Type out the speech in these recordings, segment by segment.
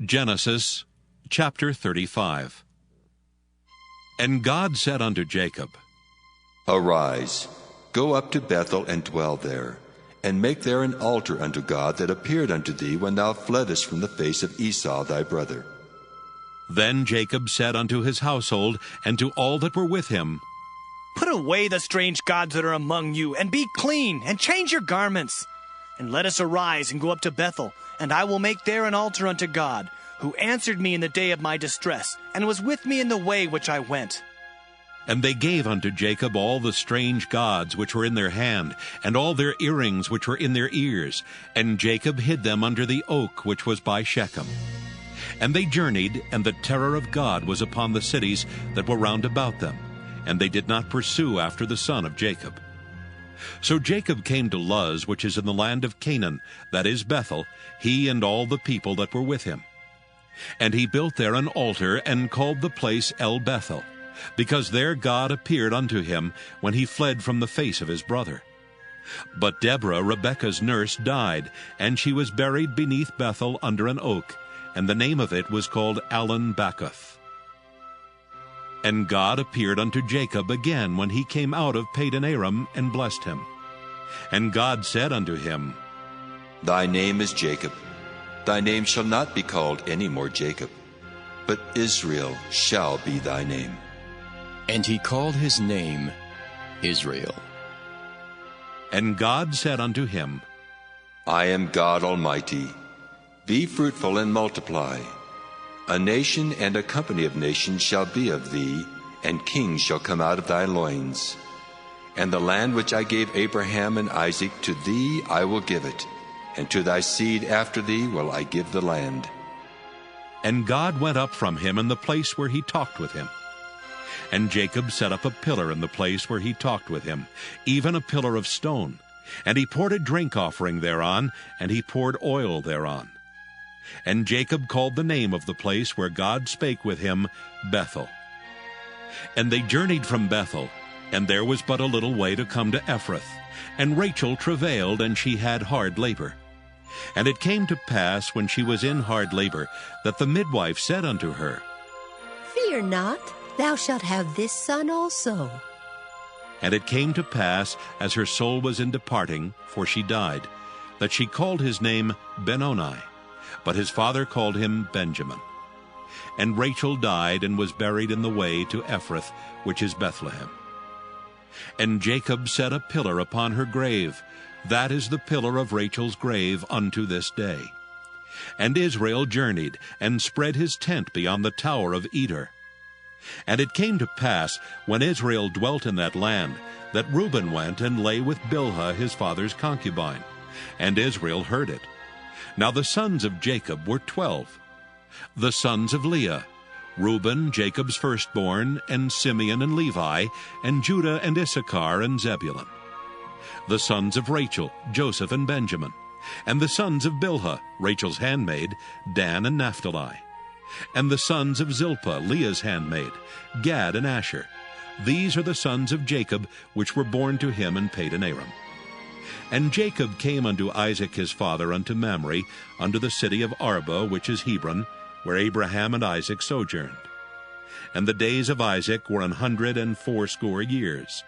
Genesis chapter 35. And God said unto Jacob, Arise, go up to Bethel and dwell there, and make there an altar unto God that appeared unto thee when thou fleddest from the face of Esau thy brother. Then Jacob said unto his household and to all that were with him, Put away the strange gods that are among you, and be clean, and change your garments. And let us arise and go up to Bethel, and I will make there an altar unto God, who answered me in the day of my distress, and was with me in the way which I went. And they gave unto Jacob all the strange gods which were in their hand, and all their earrings which were in their ears, and Jacob hid them under the oak which was by Shechem. And they journeyed, and the terror of God was upon the cities that were round about them, and they did not pursue after the son of Jacob. So Jacob came to Luz, which is in the land of Canaan, that is Bethel, he and all the people that were with him. And he built there an altar, and called the place El Bethel, because there God appeared unto him when he fled from the face of his brother. But Deborah, Rebekah's nurse, died, and she was buried beneath Bethel under an oak, and the name of it was called Allon-Bacuth. And God appeared unto Jacob again when he came out of Padan-aram, and blessed him. And God said unto him, Thy name is Jacob. Thy name shall not be called any more Jacob, but Israel shall be thy name. And he called his name Israel. And God said unto him, I am God Almighty. Be fruitful and multiply. A nation and a company of nations shall be of thee, and kings shall come out of thy loins. And the land which I gave Abraham and Isaac, to thee I will give it, and to thy seed after thee will I give the land. And God went up from him in the place where he talked with him. And Jacob set up a pillar in the place where he talked with him, even a pillar of stone. And he poured a drink offering thereon, and he poured oil thereon. And Jacob called the name of the place where God spake with him, Bethel. And they journeyed from Bethel, and there was but a little way to come to Ephrath. And Rachel travailed, and she had hard labor. And it came to pass, when she was in hard labor, that the midwife said unto her, Fear not, thou shalt have this son also. And it came to pass, as her soul was in departing, for she died, that she called his name Benoni, but his father called him Benjamin. And Rachel died, and was buried in the way to Ephrath, which is Bethlehem. And Jacob set a pillar upon her grave. That is the pillar of Rachel's grave unto this day. And Israel journeyed, and spread his tent beyond the tower of Eder. And it came to pass, when Israel dwelt in that land, that Reuben went and lay with Bilhah his father's concubine. And Israel heard it. Now the sons of Jacob were 12. The sons of Leah, Reuben, Jacob's firstborn, and Simeon and Levi, and Judah and Issachar and Zebulun. The sons of Rachel, Joseph and Benjamin. And the sons of Bilhah, Rachel's handmaid, Dan and Naphtali. And the sons of Zilpah, Leah's handmaid, Gad and Asher. These are the sons of Jacob, which were born to him in Padan-aram. And Jacob came unto Isaac his father unto Mamre, unto the city of Arba, which is Hebron, where Abraham and Isaac sojourned. And the days of Isaac were 180 years.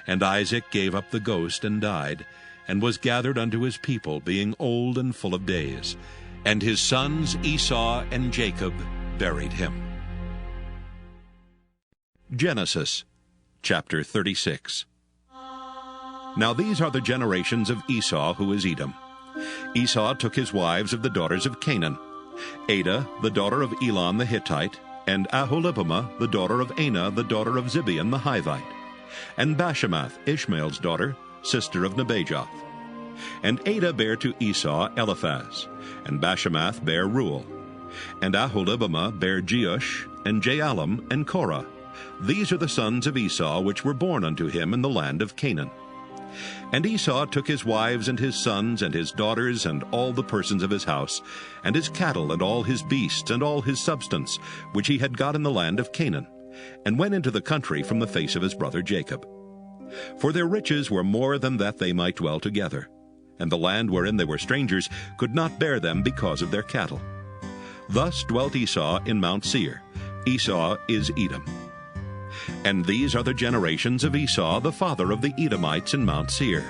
And Isaac gave up the ghost and died, and was gathered unto his people, being old and full of days. And his sons Esau and Jacob buried him. Genesis chapter 36. Now these are the generations of Esau, who is Edom. Esau took his wives of the daughters of Canaan, Adah, the daughter of Elon the Hittite, and Aholibamah, the daughter of Anah, the daughter of Zibeon the Hivite, and Bashemath, Ishmael's daughter, sister of Nebajoth. And Adah bare to Esau Eliphaz, and Bashemath bare Reuel, and Aholibamah bare Jeush, and Jaalam, and Korah. These are the sons of Esau, which were born unto him in the land of Canaan. And Esau took his wives and his sons and his daughters and all the persons of his house, and his cattle and all his beasts and all his substance, which he had got in the land of Canaan, and went into the country from the face of his brother Jacob. For their riches were more than that they might dwell together, and the land wherein they were strangers could not bear them because of their cattle. Thus dwelt Esau in Mount Seir. Esau is Edom. And these are the generations of Esau, the father of the Edomites in Mount Seir.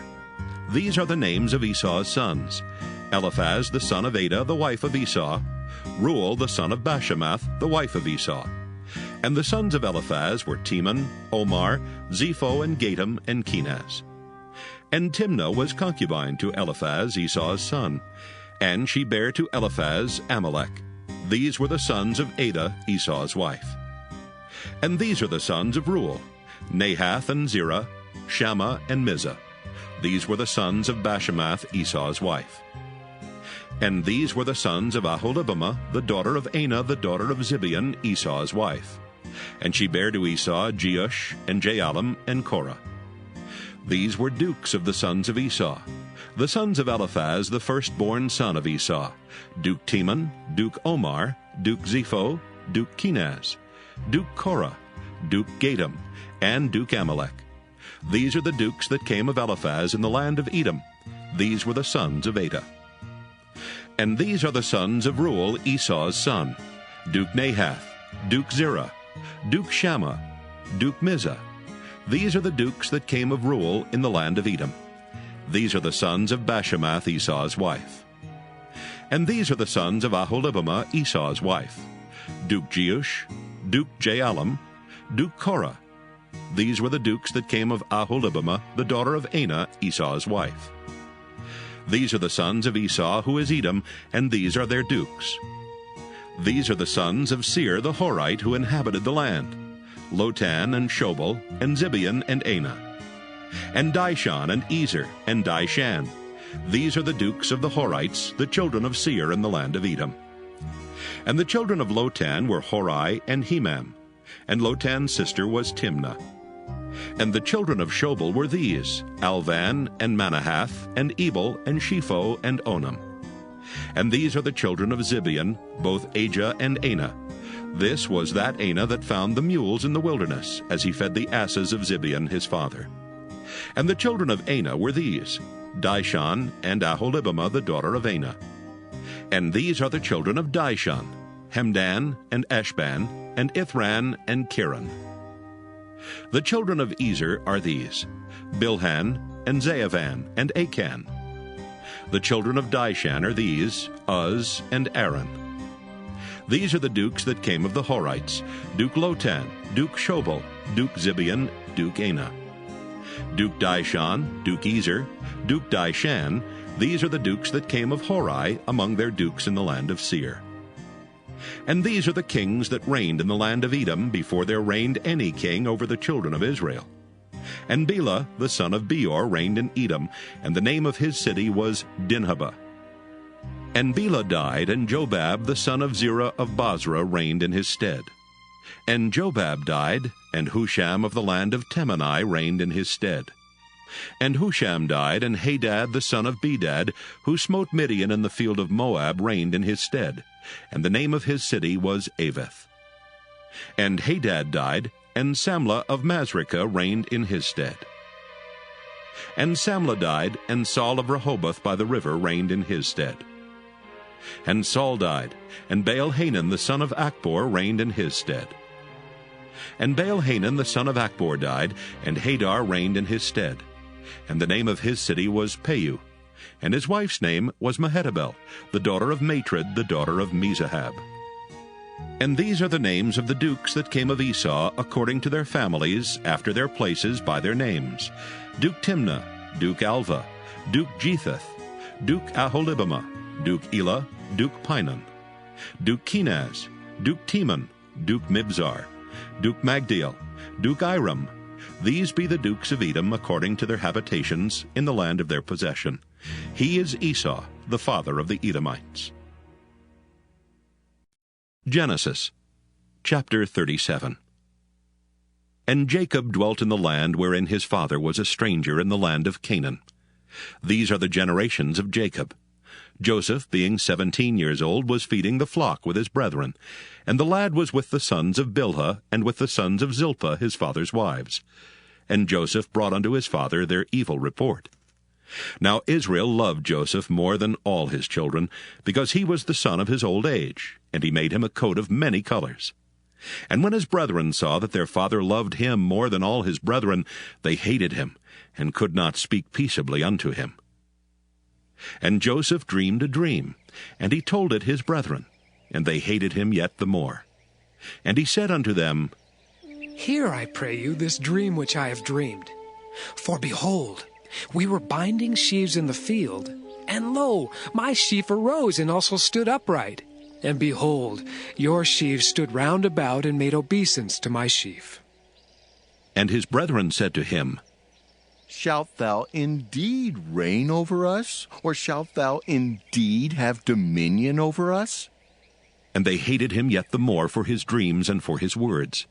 These are the names of Esau's sons: Eliphaz the son of Adah, the wife of Esau; Reuel the son of Bashemath, the wife of Esau. And the sons of Eliphaz were Teman, Omar, Zepho, and Gatam, and Kenaz. And Timnah was concubine to Eliphaz, Esau's son, and she bare to Eliphaz Amalek. These were the sons of Adah, Esau's wife. And these are the sons of Reuel: Nahath and Zerah, Shammah and Mizah. These were the sons of Bashemath, Esau's wife. And these were the sons of Aholibamah, the daughter of Anah, the daughter of Zibeon, Esau's wife. And she bare to Esau Jeush, and Jaalam, and Korah. These were dukes of the sons of Esau. The sons of Eliphaz, the firstborn son of Esau: Duke Teman, Duke Omar, Duke Zepho, Duke Kenaz, Duke Korah, Duke Gatam, and Duke Amalek. These are the dukes that came of Eliphaz in the land of Edom. These were the sons of Adah. And these are the sons of Reuel, Esau's son: Duke Nahath, Duke Zerah, Duke Shammah, Duke Mizah. These are the dukes that came of Reuel in the land of Edom. These are the sons of Bashemath, Esau's wife. And these are the sons of Aholibamah, Esau's wife: Duke Jeush, Duke Jaalam, Duke Korah. These were the dukes that came of Aholibamah, the daughter of Anah, Esau's wife. These are the sons of Esau, who is Edom, and these are their dukes. These are the sons of Seir the Horite, who inhabited the land: Lotan and Shobal, and Zibeon and Anah. And Dishon and Ezer and Dishan. These are the dukes of the Horites, the children of Seir in the land of Edom. And the children of Lotan were Hori and Hemam, and Lotan's sister was Timnah. And the children of Shobal were these: Alvan and Manahath, and Ebal, and Shepho, and Onam. And these are the children of Zibeon, both Ajah and Anah. This was that Anah that found the mules in the wilderness, as he fed the asses of Zibeon his father. And the children of Anah were these: Dishon and Aholibamah, the daughter of Anah. And these are the children of Dishon: Hemdan and Eshban, and Ithran and Kiran. The children of Ezer are these: Bilhan and Zaavan and Achan. The children of Dishan are these: Uz and Aaron. These are the dukes that came of the Horites: Duke Lotan, Duke Shobal, Duke Zibeon, Duke Anah. Duke Dishon, Duke Ezer, Duke Dishan. These are the dukes that came of Hori among their dukes in the land of Seir. And these are the kings that reigned in the land of Edom before there reigned any king over the children of Israel. And Bela the son of Beor reigned in Edom, and the name of his city was Dinhabah. And Bela died, and Jobab the son of Zerah of Bozrah reigned in his stead. And Jobab died, and Husham of the land of Temani reigned in his stead. And Husham died, and Hadad the son of Bedad, who smote Midian in the field of Moab, reigned in his stead. And the name of his city was Avith. And Hadad died, and Samlah of Masrekah reigned in his stead. And Samlah died, and Saul of Rehoboth by the river reigned in his stead. And Saul died, and Baal-Hanan the son of Achbor reigned in his stead. And Baal-Hanan the son of Achbor died, and Hadar reigned in his stead. And the name of his city was Peu, and his wife's name was Mehetabel, the daughter of Matred, the daughter of Mezahab. And these are the names of the dukes that came of Esau according to their families, after their places by their names: Duke Timnah, Duke Alva, Duke Jetheth, Duke Aholibamah, Duke Elah, Duke Pinon, Duke Kenaz, Duke Teman, Duke Mibzar, Duke Magdiel, Duke Iram. These be the dukes of Edom according to their habitations in the land of their possession. He is Esau, the father of the Edomites. Genesis chapter 37. And Jacob dwelt in the land wherein his father was a stranger, in the land of Canaan. These are the generations of Jacob. Joseph, being 17 years old, was feeding the flock with his brethren, and the lad was with the sons of Bilhah, and with the sons of Zilpah his father's wives. And Joseph brought unto his father their evil report. Now Israel loved Joseph more than all his children, because he was the son of his old age, and he made him a coat of many colors. And when his brethren saw that their father loved him more than all his brethren, they hated him, and could not speak peaceably unto him. And Joseph dreamed a dream, and he told it his brethren, and they hated him yet the more. And he said unto them, Hear, I pray you, this dream which I have dreamed. For behold, we were binding sheaves in the field, and lo, my sheaf arose and also stood upright. And behold, your sheaves stood round about and made obeisance to my sheaf. And his brethren said to him, Shalt thou indeed reign over us, or shalt thou indeed have dominion over us? And they hated him yet the more for his dreams and for his words.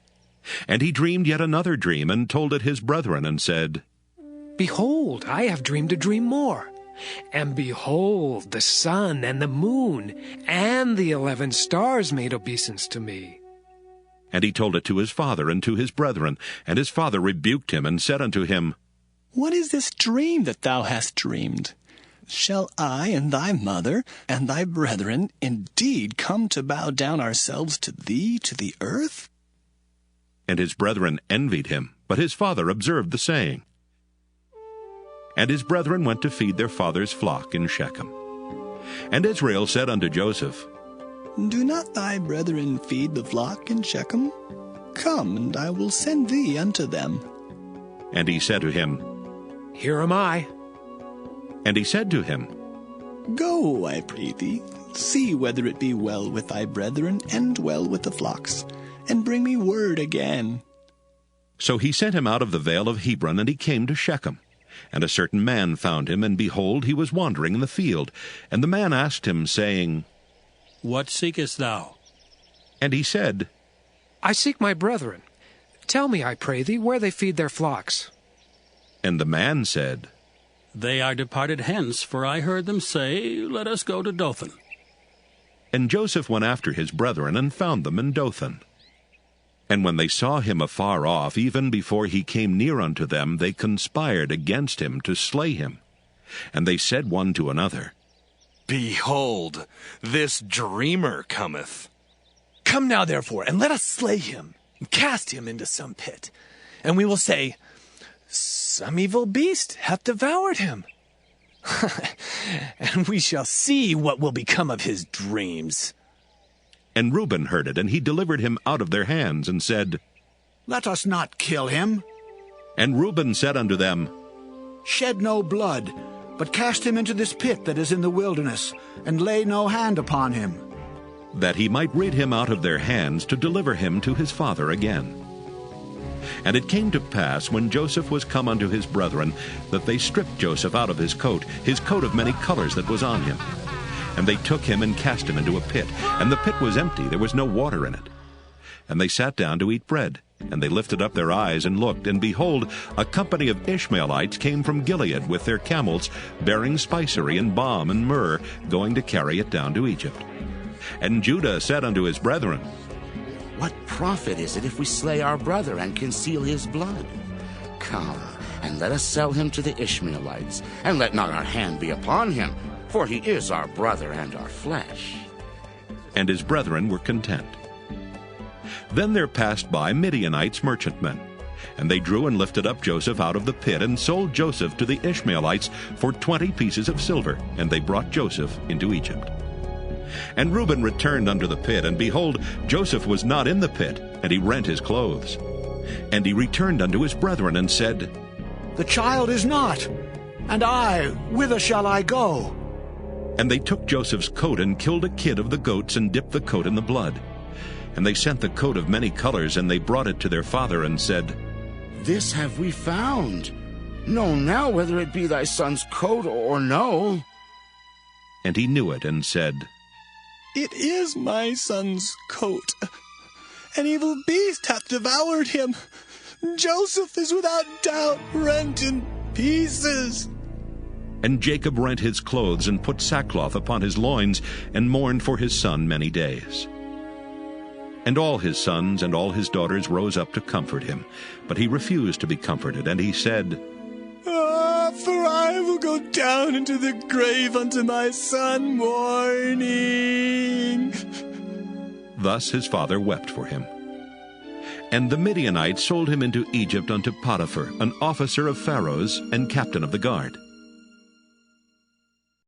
And he dreamed yet another dream, and told it his brethren, and said, Behold, I have dreamed a dream more. And behold, the sun and the moon and the 11 stars made obeisance to me. And he told it to his father and to his brethren. And his father rebuked him, and said unto him, What is this dream that thou hast dreamed? Shall I and thy mother and thy brethren indeed come to bow down ourselves to thee to the earth? And his brethren envied him, but his father observed the saying. And his brethren went to feed their father's flock in Shechem. And Israel said unto Joseph, Do not thy brethren feed the flock in Shechem? Come, and I will send thee unto them. And he said to him, Here am I. And he said to him, Go, I pray thee, see whether it be well with thy brethren and well with the flocks, and bring me word again. So he sent him out of the vale of Hebron, and he came to Shechem. And a certain man found him, and behold, he was wandering in the field. And the man asked him, saying, What seekest thou? And he said, I seek my brethren. Tell me, I pray thee, where they feed their flocks. And the man said, They are departed hence, for I heard them say, Let us go to Dothan. And Joseph went after his brethren, and found them in Dothan. And when they saw him afar off, even before he came near unto them, they conspired against him to slay him. And they said one to another, Behold, this dreamer cometh. Come now, therefore, and let us slay him, and cast him into some pit. And we will say, Some evil beast hath devoured him. And we shall see what will become of his dreams. And Reuben heard it, and he delivered him out of their hands, and said, Let us not kill him. And Reuben said unto them, Shed no blood, but cast him into this pit that is in the wilderness, and lay no hand upon him. that he might rid him out of their hands, to deliver him to his father again. And it came to pass, when Joseph was come unto his brethren, that they stripped Joseph out of his coat of many colors that was on him. And they took him and cast him into a pit, and the pit was empty, there was no water in it. And they sat down to eat bread, and they lifted up their eyes and looked, and behold, a company of Ishmaelites came from Gilead with their camels, bearing spicery and balm and myrrh, going to carry it down to Egypt. And Judah said unto his brethren, What profit is it if we slay our brother and conceal his blood? Come, and let us sell him to the Ishmaelites, and let not our hand be upon him, for he is our brother and our flesh. And his brethren were content. Then there passed by Midianites merchantmen, and they drew and lifted up Joseph out of the pit, and sold Joseph to the Ishmaelites for 20 pieces of silver, and they brought Joseph into Egypt. And Reuben returned unto the pit, and behold, Joseph was not in the pit, and he rent his clothes. And he returned unto his brethren, and said, The child is not, and I, whither shall I go? And they took Joseph's coat, and killed a kid of the goats, and dipped the coat in the blood. And they sent the coat of many colors, and they brought it to their father, and said, This have we found. Know now whether it be thy son's coat or no. And he knew it, and said, It is my son's coat. An evil beast hath devoured him. Joseph is without doubt rent in pieces. And Jacob rent his clothes, and put sackcloth upon his loins, and mourned for his son many days. And all his sons and all his daughters rose up to comfort him. But he refused to be comforted, and he said, for I will go down into the grave unto my son mourning. Thus his father wept for him. And the Midianites sold him into Egypt unto Potiphar, an officer of Pharaoh's and captain of the guard.